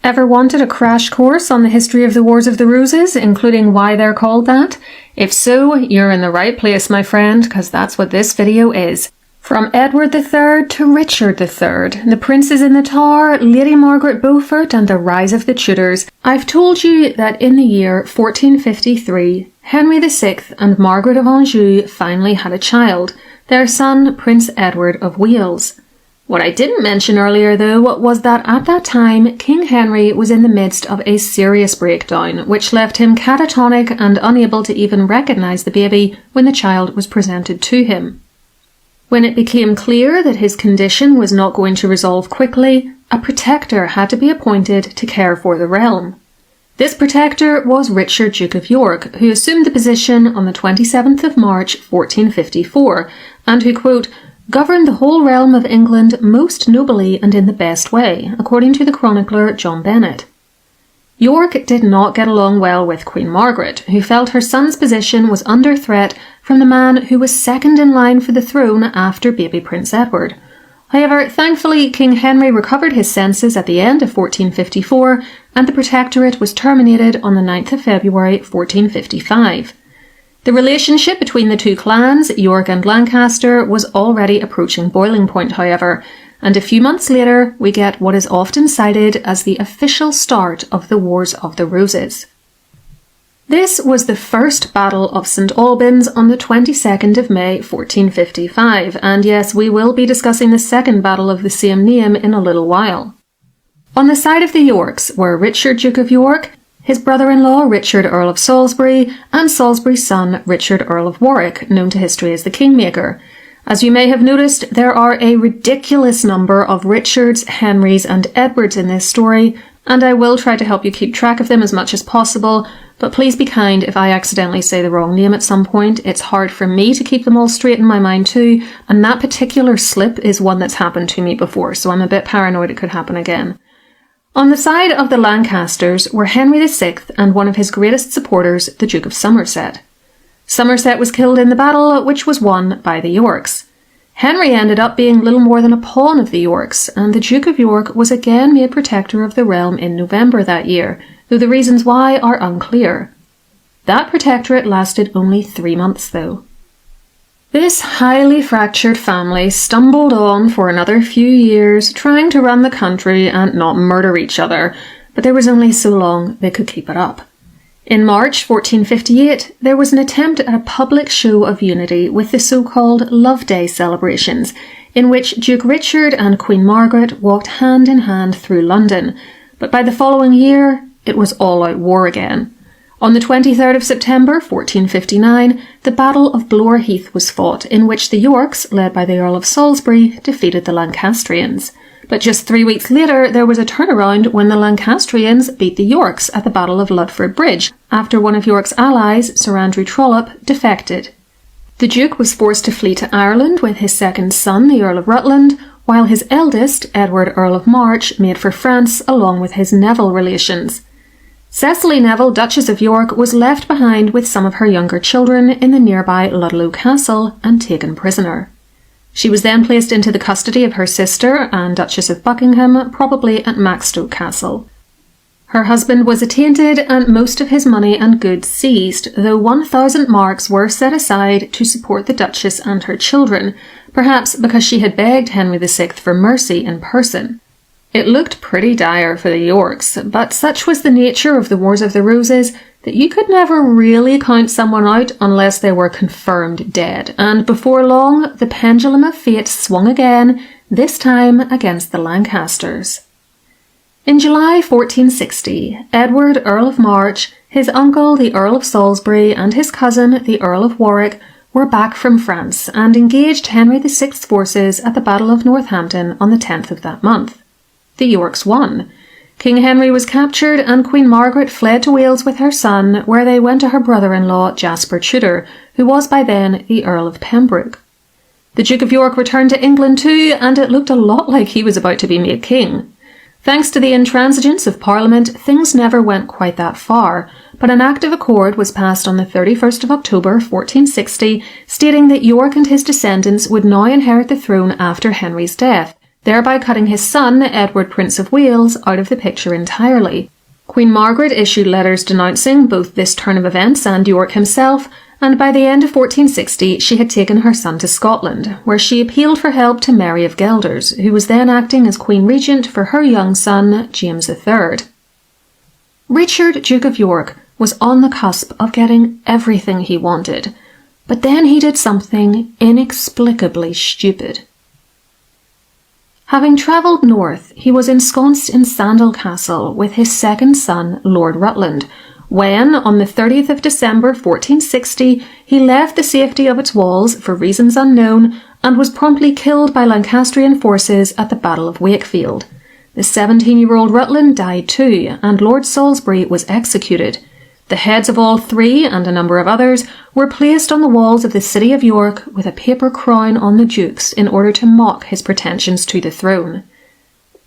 Ever wanted a crash course on the history of the Wars of the Roses, including why they're called that? If so, you're in the right place, my friend, because that's what this video is. From Edward III to Richard III, the Princes in the Tower, Lady Margaret Beaufort and the rise of the Tudors, I've told you that in the year 1453, Henry VI and Margaret of Anjou finally had a child, their son Prince Edward of Wales. What I didn't mention earlier, though, was that at that time, King Henry was in the midst of a serious breakdown, which left him catatonic and unable to even recognise the baby when the child was presented to him. When it became clear that his condition was not going to resolve quickly, a protector had to be appointed to care for the realm. This protector was Richard, Duke of York, who assumed the position on the 27th of March 1454, and who, quote, governed the whole realm of England most nobly and in the best way, according to the chronicler John Bennet. York did not get along well with Queen Margaret, who felt her son's position was under threat from the man who was second in line for the throne after baby Prince Edward. However, thankfully, King Henry recovered his senses at the end of 1454, and the protectorate was terminated on the 9th of February 1455. The relationship between the two clans, York and Lancaster, was already approaching boiling point, however, and a few months later we get what is often cited as the official start of the Wars of the Roses. This was the first Battle of St Albans on the 22nd of May 1455, and yes, we will be discussing the second battle of the same name in a little while. On the side of the Yorks were Richard, Duke of York, his brother-in-law Richard, Earl of Salisbury, and Salisbury's son Richard, Earl of Warwick, known to history as the Kingmaker. As you may have noticed, there are a ridiculous number of Richards, Henrys, and Edwards in this story, and I will try to help you keep track of them as much as possible, but please be kind if I accidentally say the wrong name at some point. It's hard for me to keep them all straight in my mind too, and that particular slip is one that's happened to me before, so I'm a bit paranoid it could happen again. On the side of the Lancasters were Henry VI and one of his greatest supporters, the Duke of Somerset. Somerset was killed in the battle, which was won by the Yorks. Henry ended up being little more than a pawn of the Yorks, and the Duke of York was again made protector of the realm in November that year, though the reasons why are unclear. That protectorate lasted only 3 months, though. This highly fractured family stumbled on for another few years, trying to run the country and not murder each other, but there was only so long they could keep it up. In March 1458, there was an attempt at a public show of unity with the so-called Love Day celebrations, in which Duke Richard and Queen Margaret walked hand in hand through London, but by the following year, it was all-out war again. On the 23rd of September 1459, the Battle of Blore Heath was fought, in which the Yorks, led by the Earl of Salisbury, defeated the Lancastrians. But just 3 weeks later, there was a turnaround when the Lancastrians beat the Yorks at the Battle of Ludford Bridge, after one of York's allies, Sir Andrew Trollope, defected. The Duke was forced to flee to Ireland with his second son, the Earl of Rutland, while his eldest, Edward, Earl of March, made for France along with his Neville relations. Cecily Neville, Duchess of York, was left behind with some of her younger children in the nearby Ludlow Castle and taken prisoner. She was then placed into the custody of her sister, Anne, Duchess of Buckingham, probably at Maxstoke Castle. Her husband was attainted and most of his money and goods seized, though 1,000 marks were set aside to support the Duchess and her children, perhaps because she had begged Henry VI for mercy in person. It looked pretty dire for the Yorks, but such was the nature of the Wars of the Roses that you could never really count someone out unless they were confirmed dead, and before long the pendulum of fate swung again, this time against the Lancasters. In July 1460, Edward, Earl of March, his uncle the Earl of Salisbury and his cousin the Earl of Warwick were back from France and engaged Henry VI's forces at the Battle of Northampton on the 10th of that month. The Yorks won. King Henry was captured and Queen Margaret fled to Wales with her son, where they went to her brother-in-law Jasper Tudor, who was by then the Earl of Pembroke. The Duke of York returned to England too, and it looked a lot like he was about to be made king. Thanks to the intransigence of Parliament, things never went quite that far, but an Act of Accord was passed on the 31st of October 1460, stating that York and his descendants would now inherit the throne after Henry's death, thereby cutting his son, Edward Prince of Wales, out of the picture entirely. Queen Margaret issued letters denouncing both this turn of events and York himself, and by the end of 1460 she had taken her son to Scotland, where she appealed for help to Mary of Guelders, who was then acting as Queen Regent for her young son, James III. Richard, Duke of York, was on the cusp of getting everything he wanted, but then he did something inexplicably stupid. Having travelled north, he was ensconced in Sandal Castle with his second son, Lord Rutland, when, on the 30th of December 1460, he left the safety of its walls for reasons unknown and was promptly killed by Lancastrian forces at the Battle of Wakefield. The 17-year-old Rutland died too, and Lord Salisbury was executed. The heads of all three, and a number of others, were placed on the walls of the city of York with a paper crown on the dukes in order to mock his pretensions to the throne.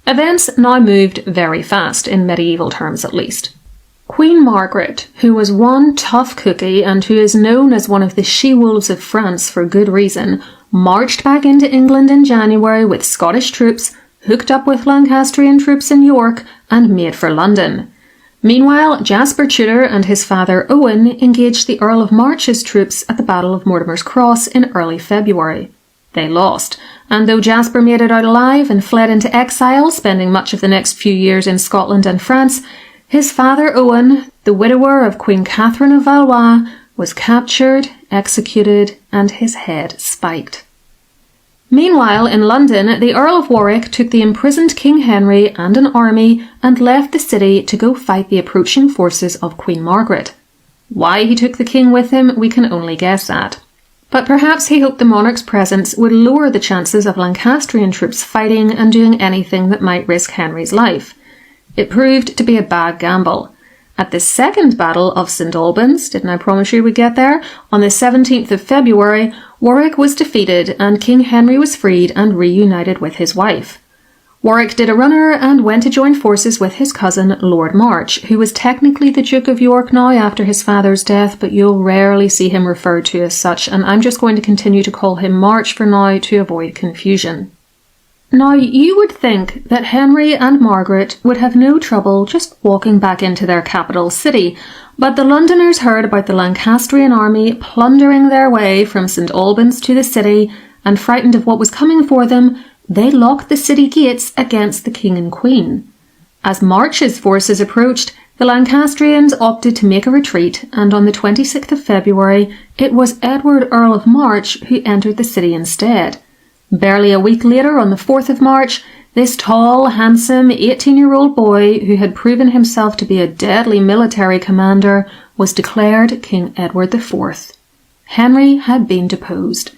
Events now moved very fast, in medieval terms at least. Queen Margaret, who was one tough cookie and who is known as one of the she-wolves of France for good reason, marched back into England in January with Scottish troops, hooked up with Lancastrian troops in York, and made for London. Meanwhile, Jasper Tudor and his father Owen engaged the Earl of March's troops at the Battle of Mortimer's Cross in early February. They lost, and though Jasper made it out alive and fled into exile, spending much of the next few years in Scotland and France, his father Owen, the widower of Queen Catherine of Valois, was captured, executed, and his head spiked. Meanwhile, in London, the Earl of Warwick took the imprisoned King Henry and an army and left the city to go fight the approaching forces of Queen Margaret. Why he took the king with him, we can only guess at. But perhaps he hoped the monarch's presence would lower the chances of Lancastrian troops fighting and doing anything that might risk Henry's life. It proved to be a bad gamble. At the second Battle of St Albans, didn't I promise you we'd get there? On the 17th of February, Warwick was defeated and King Henry was freed and reunited with his wife. Warwick did a runner and went to join forces with his cousin Lord March, who was technically the Duke of York now after his father's death, but you'll rarely see him referred to as such, and I'm just going to continue to call him March for now to avoid confusion. Now, you would think that Henry and Margaret would have no trouble just walking back into their capital city, but the Londoners heard about the Lancastrian army plundering their way from St Albans to the city, and frightened of what was coming for them, they locked the city gates against the king and queen. As March's forces approached, the Lancastrians opted to make a retreat, and on the 26th of February, it was Edward, Earl of March, who entered the city instead. Barely a week later, on the 4th of March, this tall, handsome 18-year-old boy, who had proven himself to be a deadly military commander, was declared King Edward IV. Henry had been deposed.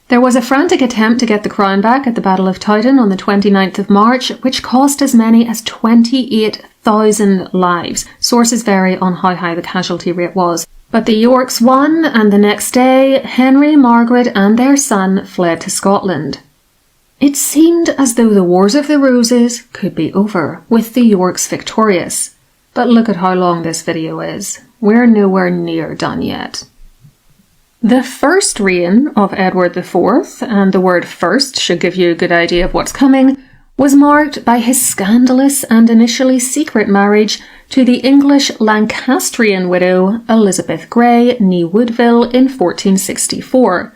There was a frantic attempt to get the crown back at the Battle of Towton on the 29th of March, which cost as many as 28,000 lives. Sources vary on how high the casualty rate was. But the Yorks won, and the next day, Henry, Margaret and their son fled to Scotland. It seemed as though the Wars of the Roses could be over, with the Yorks victorious. But look at how long this video is. We're nowhere near done yet. The first reign of Edward IV, and the word first should give you a good idea of what's coming, was marked by his scandalous and initially secret marriage to the English Lancastrian widow Elizabeth Grey, née Woodville, in 1464.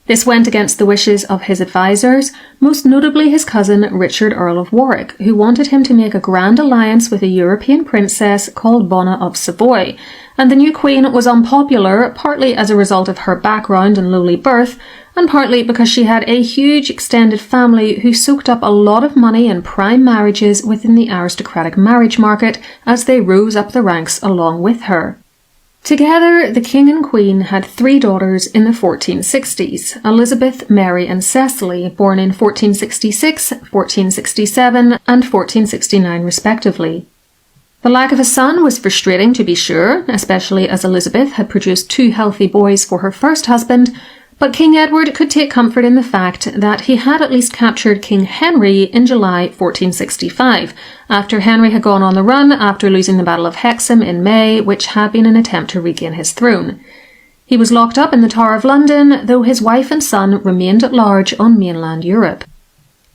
This went against the wishes of his advisers, most notably his cousin Richard, Earl of Warwick, who wanted him to make a grand alliance with a European princess called Bona of Savoy, and the new queen was unpopular, partly as a result of her background and lowly birth, and partly because she had a huge extended family who soaked up a lot of money in prime marriages within the aristocratic marriage market as they rose up the ranks along with her. Together, the king and queen had 3 daughters in the 1460s, Elizabeth, Mary and Cecily, born in 1466, 1467 and 1469 respectively. The lack of a son was frustrating to be sure, especially as Elizabeth had produced 2 healthy boys for her first husband, but King Edward could take comfort in the fact that he had at least captured King Henry in July 1465, after Henry had gone on the run after losing the Battle of Hexham in May, which had been an attempt to regain his throne. He was locked up in the Tower of London, though his wife and son remained at large on mainland Europe.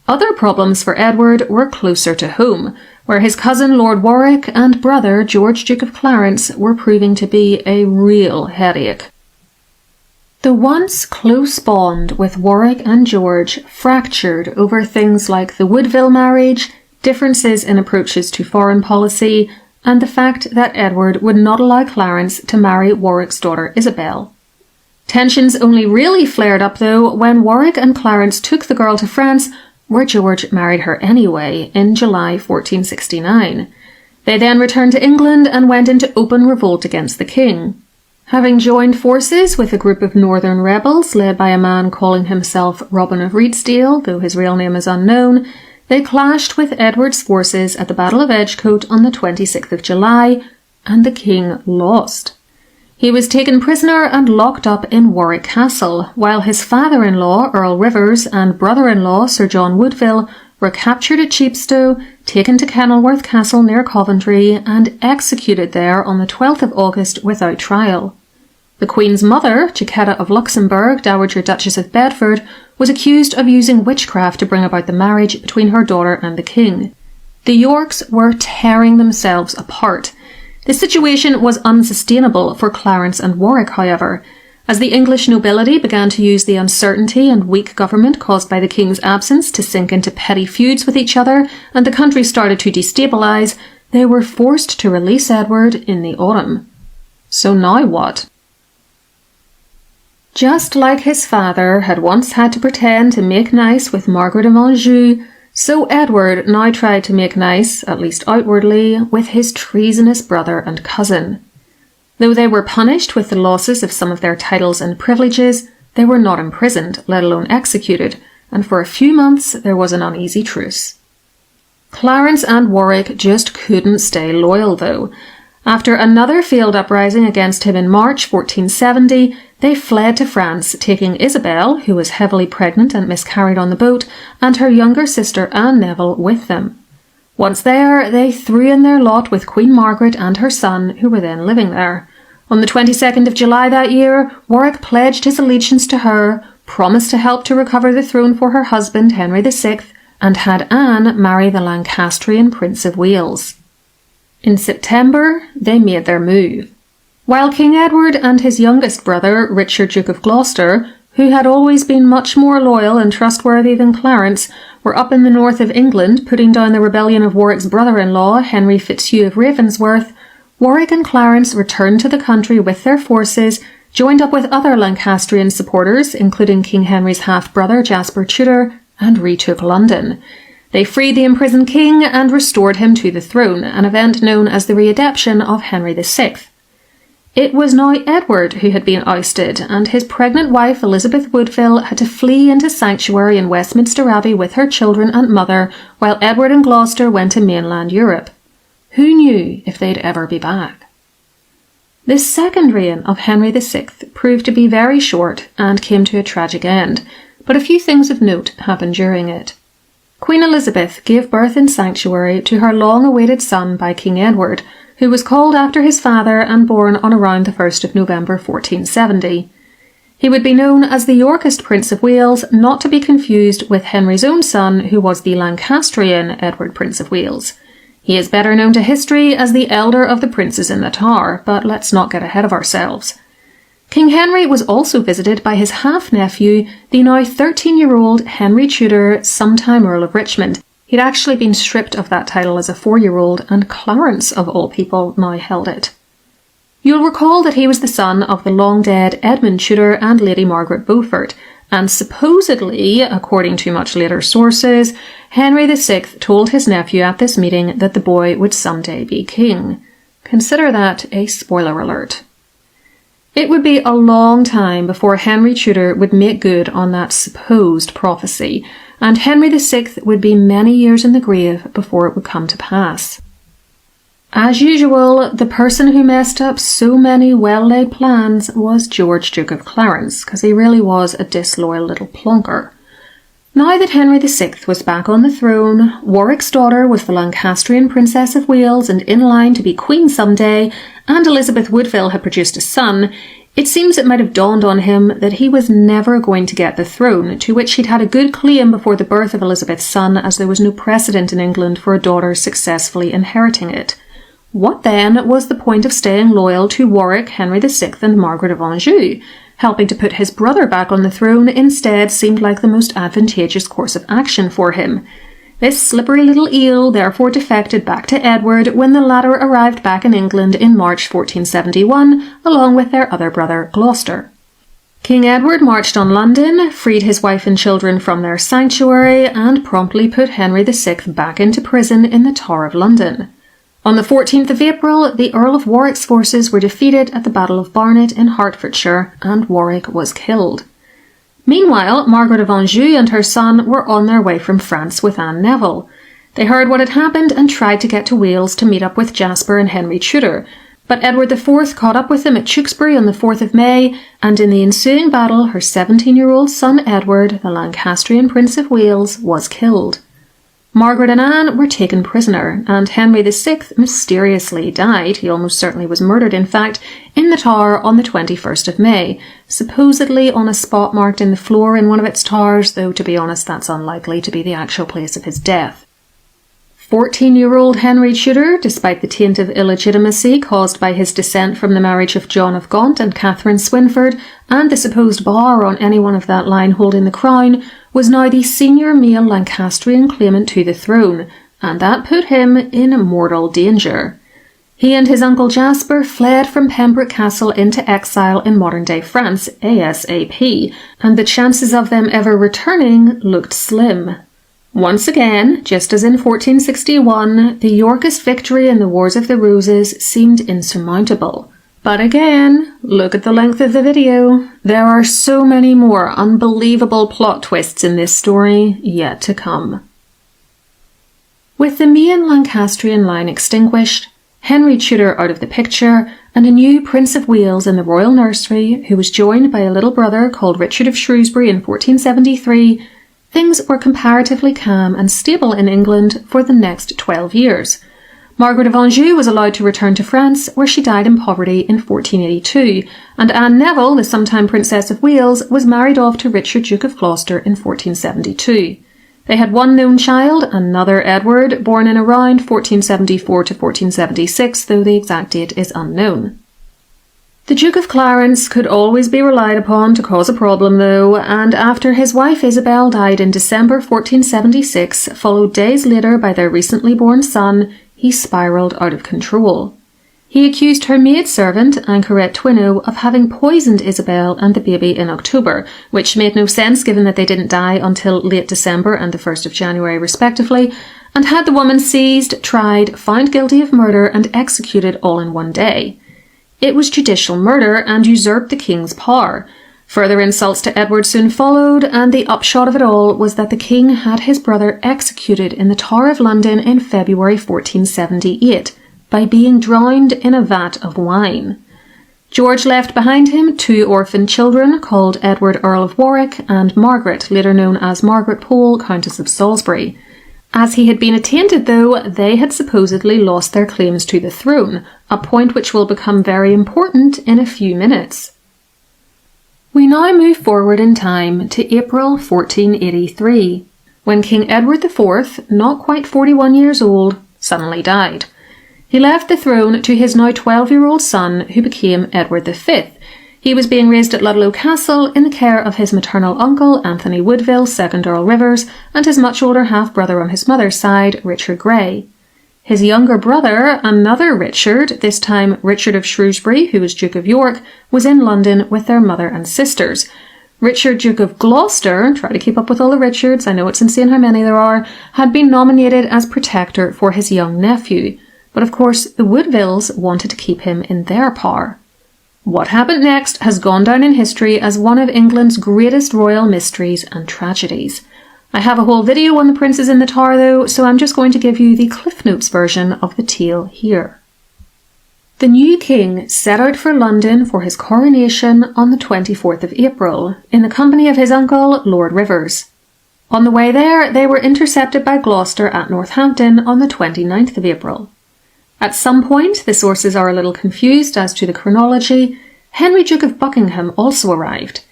Other problems for Edward were closer to home, where his cousin Lord Warwick and brother George Duke of Clarence were proving to be a real headache. The once close bond with Warwick and George fractured over things like the Woodville marriage, differences in approaches to foreign policy, and the fact that Edward would not allow Clarence to marry Warwick's daughter Isabel. Tensions only really flared up, though, when Warwick and Clarence took the girl to France, where George married her anyway in July 1469. They then returned to England and went into open revolt against the king. Having joined forces with a group of northern rebels led by a man calling himself Robin of Reedsdale, though his real name is unknown, they clashed with Edward's forces at the Battle of Edgecote on the 26th of July, and the king lost. He was taken prisoner and locked up in Warwick Castle, while his father-in-law, Earl Rivers, and brother-in-law, Sir John Woodville, were captured at Chepstow, taken to Kenilworth Castle near Coventry, and executed there on the 12th of August without trial. The Queen's mother, Jacquetta of Luxembourg, Dowager Duchess of Bedford, was accused of using witchcraft to bring about the marriage between her daughter and the king. The Yorks were tearing themselves apart. The situation was unsustainable for Clarence and Warwick, however, as the English nobility began to use the uncertainty and weak government caused by the king's absence to sink into petty feuds with each other, and the country started to destabilise. They were forced to release Edward in the autumn. So now what? Just like his father had once had to pretend to make nice with Margaret of Anjou, so Edward now tried to make nice, at least outwardly, with his treasonous brother and cousin. Though they were punished with the losses of some of their titles and privileges, they were not imprisoned, let alone executed, and for a few months there was an uneasy truce. Clarence and Warwick just couldn't stay loyal, though. After another failed uprising against him in March 1470, they fled to France, taking Isabel, who was heavily pregnant and miscarried on the boat, and her younger sister Anne Neville with them. Once there, they threw in their lot with Queen Margaret and her son, who were then living there. On the 22nd of July that year, Warwick pledged his allegiance to her, promised to help to recover the throne for her husband Henry VI, and had Anne marry the Lancastrian Prince of Wales. In September, they made their move. While King Edward and his youngest brother, Richard Duke of Gloucester, who had always been much more loyal and trustworthy than Clarence, were up in the north of England putting down the rebellion of Warwick's brother-in-law, Henry Fitzhugh of Ravensworth, Warwick and Clarence returned to the country with their forces, joined up with other Lancastrian supporters, including King Henry's half-brother Jasper Tudor, and retook London. They freed the imprisoned king and restored him to the throne, an event known as the readeption of Henry VI. It was now Edward who had been ousted, and his pregnant wife Elizabeth Woodville had to flee into sanctuary in Westminster Abbey with her children and mother, while Edward and Gloucester went to mainland Europe. Who knew if they'd ever be back? The second reign of Henry VI proved to be very short and came to a tragic end, but a few things of note happened during it. Queen Elizabeth gave birth in sanctuary to her long-awaited son by King Edward, who was called after his father and born on around the 1st of November 1470. He would be known as the Yorkist Prince of Wales, not to be confused with Henry's own son, who was the Lancastrian Edward Prince of Wales. He is better known to history as the elder of the princes in the Tower, but let's not get ahead of ourselves. King Henry was also visited by his half-nephew, the now 13-year-old Henry Tudor, sometime Earl of Richmond. He'd actually been stripped of that title as a 4-year-old, and Clarence, of all people, now held it. You'll recall that he was the son of the long-dead Edmund Tudor and Lady Margaret Beaufort, and supposedly, according to much later sources, Henry VI told his nephew at this meeting that the boy would someday be king. Consider that a spoiler alert. It would be a long time before Henry Tudor would make good on that supposed prophecy, and Henry VI would be many years in the grave before it would come to pass. As usual, the person who messed up so many well-laid plans was George Duke of Clarence, because he really was a disloyal little plonker. Now that Henry VI was back on the throne, Warwick's daughter was the Lancastrian Princess of Wales and in line to be queen someday, and Elizabeth Woodville had produced a son, It seems it might have dawned on him that he was never going to get the throne, to which he'd had a good claim before the birth of Elizabeth's son, as there was no precedent in England for a daughter successfully inheriting it. What then was the point of staying loyal to Warwick, Henry VI and Margaret of Anjou? Helping to put his brother back on the throne instead seemed like the most advantageous course of action for him. This slippery little eel therefore defected back to Edward when the latter arrived back in England in March 1471, along with their other brother Gloucester. King Edward marched on London, freed his wife and children from their sanctuary, and promptly put Henry VI back into prison in the Tower of London. On the 14th of April, the Earl of Warwick's forces were defeated at the Battle of Barnet in Hertfordshire, and Warwick was killed. Meanwhile, Margaret of Anjou and her son were on their way from France with Anne Neville. They heard what had happened and tried to get to Wales to meet up with Jasper and Henry Tudor, but Edward IV caught up with them at Tewkesbury on the 4th of May, and in the ensuing battle her 17-year-old son Edward, the Lancastrian Prince of Wales, was killed. Margaret and Anne were taken prisoner, and Henry VI mysteriously died, he almost certainly was murdered in fact, in the Tower on the 21st of May, supposedly on a spot marked in the floor in one of its towers, though to be honest that's unlikely to be the actual place of his death. 14-year-old Henry Tudor, despite the taint of illegitimacy caused by his descent from the marriage of John of Gaunt and Catherine Swynford, and the supposed bar on anyone of that line holding the crown, was now the senior male Lancastrian claimant to the throne, and that put him in mortal danger. He and his uncle Jasper fled from Pembroke Castle into exile in modern-day France ASAP, and the chances of them ever returning looked slim. Once again, just as in 1461, the Yorkist victory in the Wars of the Roses seemed insurmountable. But again, look at the length of the video. There are so many more unbelievable plot twists in this story yet to come. With the main Lancastrian line extinguished, Henry Tudor out of the picture, and a new Prince of Wales in the royal nursery, who was joined by a little brother called Richard of Shrewsbury in 1473, things were comparatively calm and stable in England for the next 12 years. Margaret of Anjou was allowed to return to France, where she died in poverty in 1482, and Anne Neville, the sometime Princess of Wales, was married off to Richard, Duke of Gloucester in 1472. They had one known child, another Edward, born in around 1474 to 1476, though the exact date is unknown. The Duke of Clarence could always be relied upon to cause a problem though, and after his wife Isabel died in December 1476, followed days later by their recently born son, he spiralled out of control. He accused her maidservant, Anchoret Twino, of having poisoned Isabel and the baby in October, which made no sense given that they didn't die until late December and the 1st of January respectively, and had the woman seized, tried, found guilty of murder and executed all in one day. It was judicial murder and usurped the king's power. Further insults to Edward soon followed, and the upshot of it all was that the king had his brother executed in the Tower of London in February 1478 by being drowned in a vat of wine. George left behind him 2 orphan children called Edward, Earl of Warwick, and Margaret, later known as Margaret Pole, Countess of Salisbury. As he had been attainted, though, they had supposedly lost their claims to the throne, a point which will become very important in a few minutes. We now move forward in time to April 1483, when King Edward IV, not quite 41 years old, suddenly died. He left the throne to his now 12-year-old son, who became Edward V. He was being raised at Ludlow Castle in the care of his maternal uncle, Anthony Woodville, 2nd Earl Rivers, and his much older half-brother on his mother's side, Richard Grey. His younger brother, another Richard, this time Richard of Shrewsbury, who was Duke of York, was in London with their mother and sisters. Richard, Duke of Gloucester, try to keep up with all the Richards, I know it's insane how many there are, had been nominated as protector for his young nephew. But of course, the Woodvilles wanted to keep him in their power. What happened next has gone down in history as one of England's greatest royal mysteries and tragedies. I have a whole video on the princes in the Tower though, so I'm just going to give you the Cliff Notes version of the tale here. The new king set out for London for his coronation on the 24th of April, in the company of his uncle, Lord Rivers. On the way there, they were intercepted by Gloucester at Northampton on the 29th of April. At some point, the sources are a little confused as to the chronology, Henry, Duke of Buckingham, also arrived.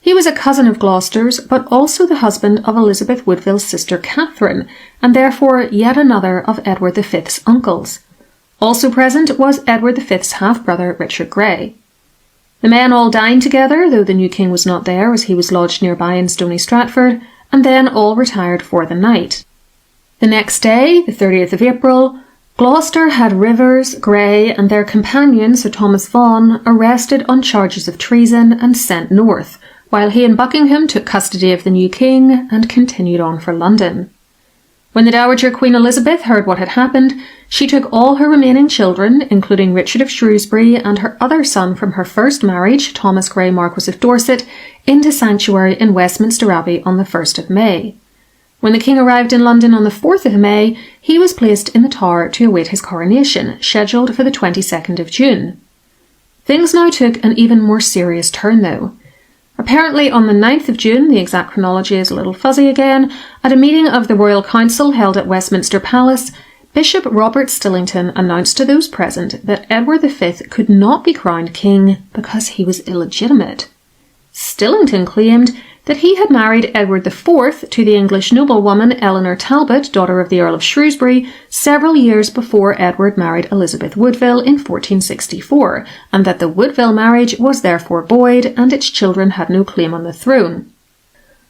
He was a cousin of Gloucester's, but also the husband of Elizabeth Woodville's sister Catherine, and therefore yet another of Edward V's uncles. Also present was Edward V's half-brother Richard Grey. The men all dined together, though the new king was not there as he was lodged nearby in Stony Stratford, and then all retired for the night. The next day, the 30th of April, Gloucester had Rivers, Grey and their companion Sir Thomas Vaughan arrested on charges of treason and sent north, while he and Buckingham took custody of the new king and continued on for London. When the Dowager Queen Elizabeth heard what had happened, she took all her remaining children, including Richard of Shrewsbury and her other son from her first marriage, Thomas Grey, Marquess of Dorset, into sanctuary in Westminster Abbey on the 1st of May. When the king arrived in London on the 4th of May, he was placed in the Tower to await his coronation, scheduled for the 22nd of June. Things now took an even more serious turn, though. Apparently on the 9th of June, the exact chronology is a little fuzzy again, at a meeting of the Royal Council held at Westminster Palace, Bishop Robert Stillington announced to those present that Edward V could not be crowned king because he was illegitimate. Stillington claimed that he had married Edward IV to the English noblewoman Eleanor Talbot, daughter of the Earl of Shrewsbury, several years before Edward married Elizabeth Woodville in 1464, and that the Woodville marriage was therefore void and its children had no claim on the throne.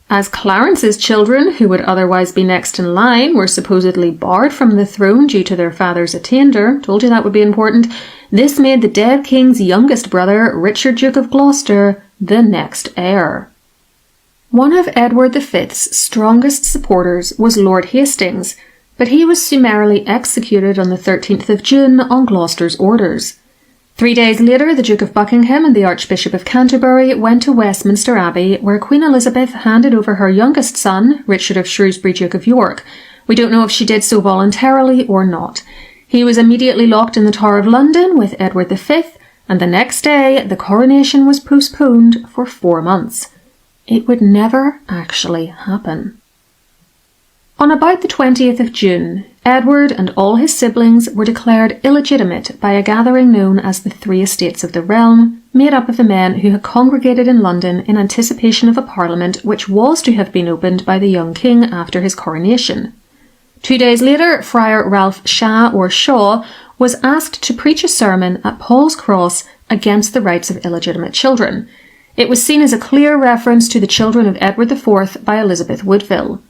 As Clarence's children, who would otherwise be next in line, were supposedly barred from the throne due to their father's attainder, told you that would be important, this made the dead king's youngest brother, Richard, Duke of Gloucester, the next heir. One of Edward V's strongest supporters was Lord Hastings, but he was summarily executed on the 13th of June on Gloucester's orders. 3 days later, the Duke of Buckingham and the Archbishop of Canterbury went to Westminster Abbey, where Queen Elizabeth handed over her youngest son, Richard of Shrewsbury, Duke of York. We don't know if she did so voluntarily or not. He was immediately locked in the Tower of London with Edward V, and the next day the coronation was postponed for 4 months. It would never actually happen. On about the 20th of June, Edward and all his siblings were declared illegitimate by a gathering known as the Three Estates of the Realm, made up of the men who had congregated in London in anticipation of a parliament which was to have been opened by the young king after his coronation. 2 days later, Friar Ralph Shaw was asked to preach a sermon at Paul's Cross against the rights of illegitimate children. It was seen as a clear reference to the children of Edward IV by Elizabeth Woodville.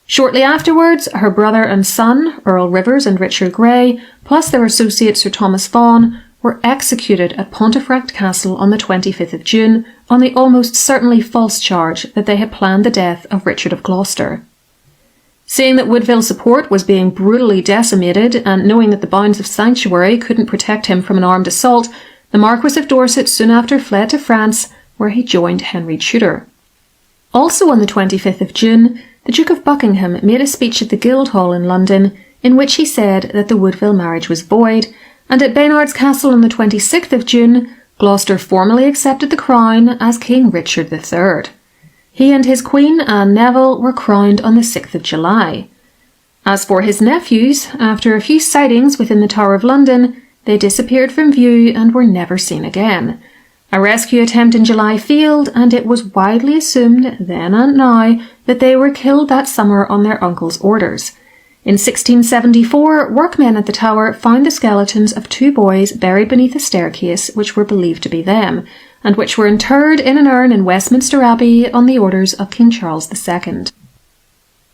Shortly afterwards, her brother and son, Earl Rivers and Richard Grey, plus their associate Sir Thomas Vaughan, were executed at Pontefract Castle on the 25th of June on the almost certainly false charge that they had planned the death of Richard of Gloucester. Seeing that Woodville's support was being brutally decimated, and knowing that the bounds of sanctuary couldn't protect him from an armed assault, the Marquess of Dorset soon after fled to France, where he joined Henry Tudor. Also on the 25th of June, the Duke of Buckingham made a speech at the Guildhall in London in which he said that the Woodville marriage was void, and at Baynard's Castle on the 26th of June, Gloucester formally accepted the crown as King Richard III. He and his Queen, Anne Neville, were crowned on the 6th of July. As for his nephews, after a few sightings within the Tower of London, they disappeared from view and were never seen again. A rescue attempt in July failed, and it was widely assumed, then and now, that they were killed that summer on their uncle's orders. In 1674, workmen at the Tower found the skeletons of 2 boys buried beneath a staircase which were believed to be them, and which were interred in an urn in Westminster Abbey on the orders of King Charles II.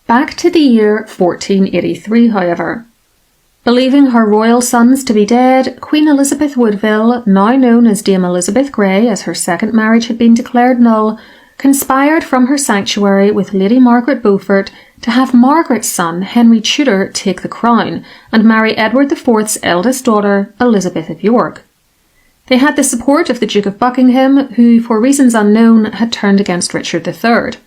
Back to the year 1483, however. Believing her royal sons to be dead, Queen Elizabeth Woodville, now known as Dame Elizabeth Grey as her second marriage had been declared null, conspired from her sanctuary with Lady Margaret Beaufort to have Margaret's son, Henry Tudor, take the crown and marry Edward IV's eldest daughter, Elizabeth of York. They had the support of the Duke of Buckingham, who, for reasons unknown, had turned against Richard III.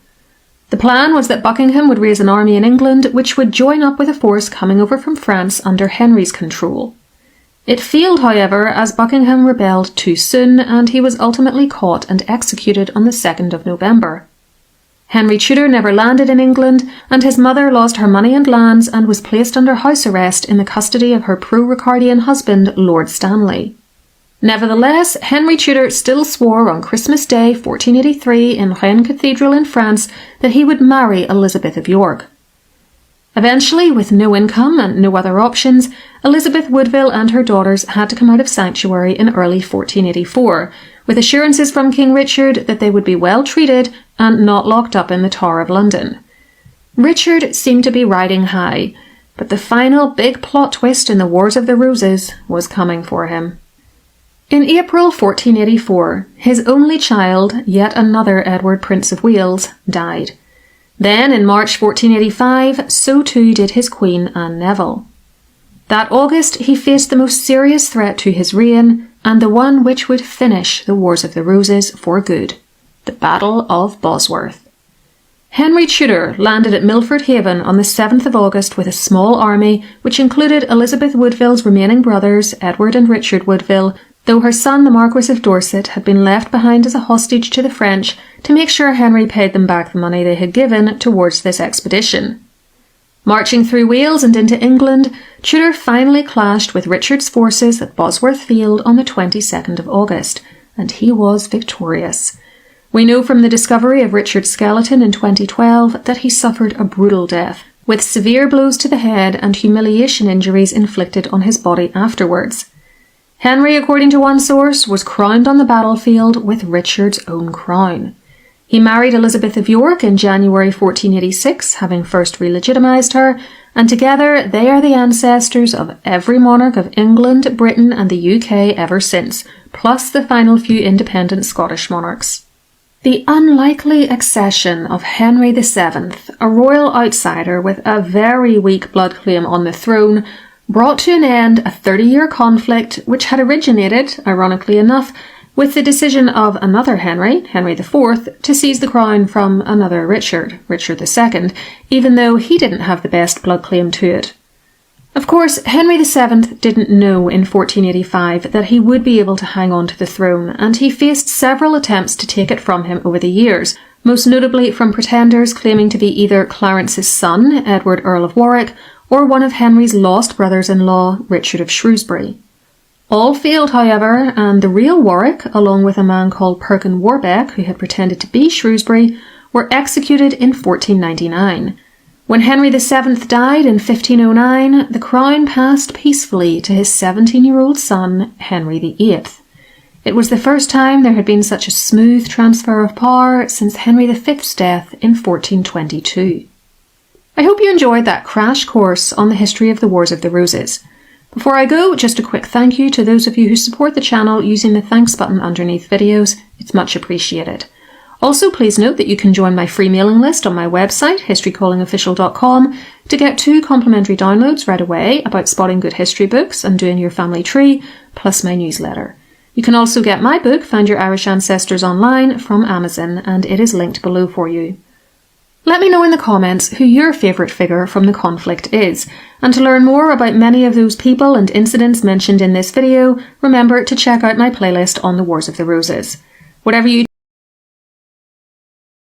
The plan was that Buckingham would raise an army in England which would join up with a force coming over from France under Henry's control. It failed, however, as Buckingham rebelled too soon, and he was ultimately caught and executed on the 2nd of November. Henry Tudor never landed in England, and his mother lost her money and lands and was placed under house arrest in the custody of her pro-Ricardian husband, Lord Stanley. Nevertheless, Henry Tudor still swore on Christmas Day 1483 in Rennes Cathedral in France that he would marry Elizabeth of York. Eventually, with no income and no other options, Elizabeth Woodville and her daughters had to come out of sanctuary in early 1484, with assurances from King Richard that they would be well treated and not locked up in the Tower of London. Richard seemed to be riding high, but the final big plot twist in the Wars of the Roses was coming for him. In April 1484, his only child, yet another Edward Prince of Wales, died. Then, in March 1485, so too did his queen, Anne Neville. That August, he faced the most serious threat to his reign, and the one which would finish the Wars of the Roses for good, the Battle of Bosworth. Henry Tudor landed at Milford Haven on the 7th of August with a small army, which included Elizabeth Woodville's remaining brothers, Edward and Richard Woodville, though her son, the Marquis of Dorset, had been left behind as a hostage to the French to make sure Henry paid them back the money they had given towards this expedition. Marching through Wales and into England, Tudor finally clashed with Richard's forces at Bosworth Field on the 22nd of August, and he was victorious. We know from the discovery of Richard's skeleton in 2012 that he suffered a brutal death, with severe blows to the head and humiliation injuries inflicted on his body afterwards. Henry, according to one source, was crowned on the battlefield with Richard's own crown. He married Elizabeth of York in January 1486, having first relegitimised her, and together they are the ancestors of every monarch of England, Britain and the UK ever since, plus the final few independent Scottish monarchs. The unlikely accession of Henry VII, a royal outsider with a very weak blood claim on the throne, brought to an end a 30-year conflict which had originated, ironically enough, with the decision of another Henry, Henry IV, to seize the crown from another Richard, Richard II, even though he didn't have the best blood claim to it. Of course, Henry VII didn't know in 1485 that he would be able to hang on to the throne, and he faced several attempts to take it from him over the years, most notably from pretenders claiming to be either Clarence's son, Edward Earl of Warwick, or one of Henry's lost brothers-in-law, Richard of Shrewsbury. All failed, however, and the real Warwick, along with a man called Perkin Warbeck, who had pretended to be Shrewsbury, were executed in 1499. When Henry VII died in 1509, the crown passed peacefully to his 17-year-old son, Henry VIII. It was the first time there had been such a smooth transfer of power since Henry V's death in 1422. I hope you enjoyed that crash course on the history of the Wars of the Roses. Before I go, just a quick thank you to those of you who support the channel using the thanks button underneath videos. It's much appreciated. Also, please note that you can join my free mailing list on my website, historycallingofficial.com, to get 2 complimentary downloads right away about spotting good history books and doing your family tree, plus my newsletter. You can also get my book, Find Your Irish Ancestors, online from Amazon, and it is linked below for you. Let me know in the comments who your favourite figure from the conflict is, and to learn more about many of those people and incidents mentioned in this video, remember to check out my playlist on the Wars of the Roses. Whatever you